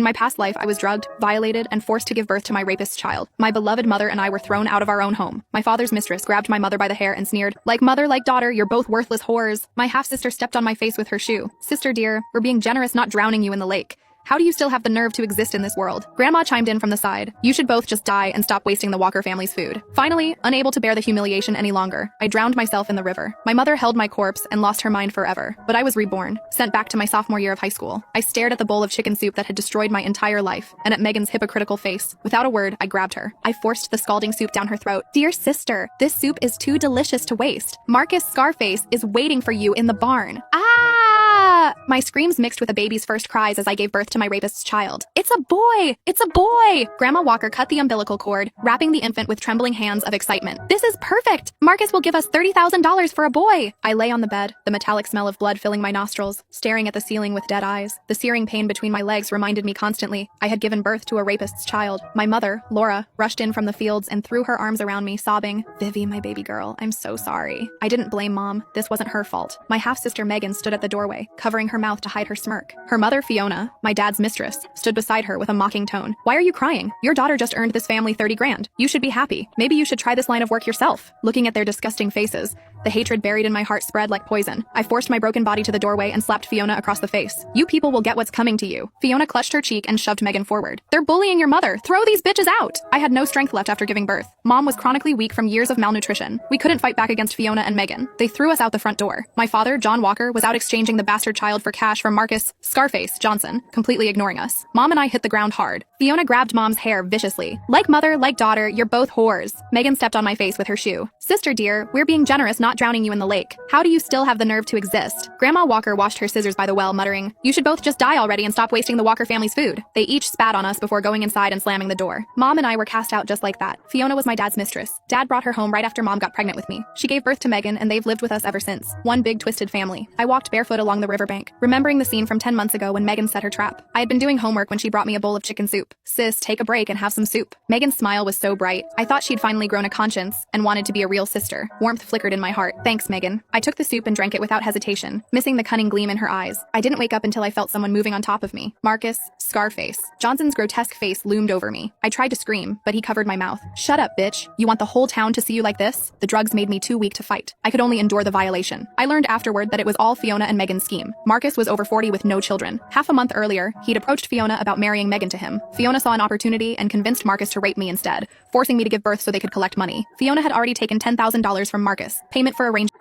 In my past life, I was drugged, violated, and forced to give birth to my rapist's child. My beloved mother and I were thrown out of our own home. My father's mistress grabbed my mother by the hair and sneered, "Like mother, like daughter, you're both worthless whores." My half-sister stepped on my face with her shoe. "Sister dear, we're being generous, not drowning you in the lake. How do you still have the nerve to exist in this world?" Grandma chimed in from the side. "You should both just die and stop wasting the Walker family's food." Finally, unable to bear the humiliation any longer, I drowned myself in the river. My mother held my corpse and lost her mind forever. But I was reborn, sent back to my sophomore year of high school. I stared at the bowl of chicken soup that had destroyed my entire life, and at Megan's hypocritical face. Without a word, I grabbed her. I forced the scalding soup down her throat. "Dear sister, this soup is too delicious to waste. Marcus Scarface is waiting for you in the barn." Ah! My screams mixed with a baby's first cries as I gave birth to my rapist's child. "It's a boy! It's a boy!" Grandma Walker cut the umbilical cord, wrapping the infant with trembling hands of excitement. "This is perfect! Marcus will give us $30,000 for a boy!" I lay on the bed, the metallic smell of blood filling my nostrils, staring at the ceiling with dead eyes. The searing pain between my legs reminded me constantly I had given birth to a rapist's child. My mother, Laura, rushed in from the fields and threw her arms around me, sobbing, "Vivi, my baby girl, I'm so sorry." I didn't blame Mom. This wasn't her fault. My half-sister Megan stood at the doorway, covering her mouth to hide her smirk. Her mother, Fiona, my dad's mistress, stood beside her with a mocking tone. "Why are you crying? Your daughter just earned this family 30 grand. You should be happy. Maybe you should try this line of work yourself." Looking at their disgusting faces, the hatred buried in my heart spread like poison. I forced my broken body to the doorway and slapped Fiona across the face. "You people will get what's coming to you." Fiona clutched her cheek and shoved Megan forward. "They're bullying your mother. Throw these bitches out." I had no strength left after giving birth. Mom was chronically weak from years of malnutrition. We couldn't fight back against Fiona and Megan. They threw us out the front door. My father, John Walker, was out exchanging the bastard child for cash from Marcus Scarface Johnson, completely ignoring us. Mom and I hit the ground hard. Fiona grabbed Mom's hair viciously. "Like mother, like daughter, you're both whores." Megan stepped on my face with her shoe. "Sister dear, we're being generous, not drowning you in the lake. How do you still have the nerve to exist?" Grandma Walker washed her scissors by the well, muttering, "You should both just die already and stop wasting the Walker family's food." They each spat on us before going inside and slamming the door. Mom and I were cast out just like that. Fiona was my dad's mistress. Dad brought her home right after Mom got pregnant with me. She gave birth to Megan, and they've lived with us ever since. One big twisted family. I walked barefoot along the riverbank, remembering the scene from 10 months ago when Megan set her trap. I had been doing homework when she brought me a bowl of chicken soup. "Sis, take a break and have some soup." Megan's smile was so bright. I thought she'd finally grown a conscience and wanted to be a real sister. Warmth flickered in my heart. "Thanks, Megan." I took the soup and drank it without hesitation, missing the cunning gleam in her eyes. I didn't wake up until I felt someone moving on top of me. Marcus Scarface Johnson's grotesque face loomed over me. I tried to scream, but he covered my mouth. "Shut up, bitch. You want the whole town to see you like this?" The drugs made me too weak to fight. I could only endure the violation. I learned afterward that it was all Fiona and Megan's scheme. Marcus was over 40 with no children. Half a month earlier, he'd approached Fiona about marrying Megan to him. Fiona saw an opportunity and convinced Marcus to rape me instead, forcing me to give birth so they could collect money. Fiona had already taken $10,000 from Marcus, payment for arranged